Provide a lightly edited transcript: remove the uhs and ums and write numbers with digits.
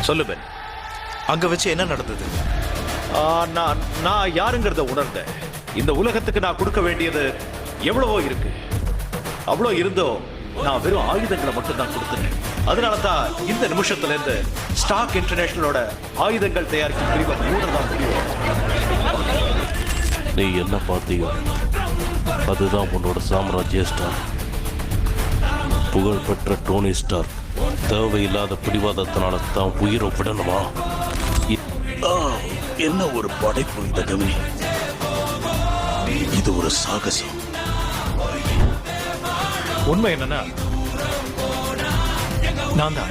சொல்லு பென், அங்க வச்சு என்ன நடந்தது? நான் யாருங்கிறத உணர்ந்தேன். இந்த உலகத்துக்கு நான் கொடுக்க வேண்டியது எவ்வளவோ இருக்கு. அவ்வளோ இருந்தோ நான் வெறும் ஆயுதங்களை மட்டும் தான் கொடுத்துட்டேன். அதனால தான் இந்த நிமிஷத்துல இருந்து ஸ்டாக் இன்டர்நேஷனலோட ஆயுதங்கள் தயாரிக்கும் பிரிவை மூடதான் முடியும். நீ என்ன பார்த்தியோ அதுதான் உன்னோட சாம்ராஜ்ய ஸ்டார். புகழ்பெற்ற டோனி ஸ்டார் தேவையில்லாத பிடிவாதத்தினால தான் உயிரை விடணுமா? என்ன ஒரு படைப்பு இந்த கவினி. இது ஒரு சாகசம். உண்மை என்னன்னா நான் தான்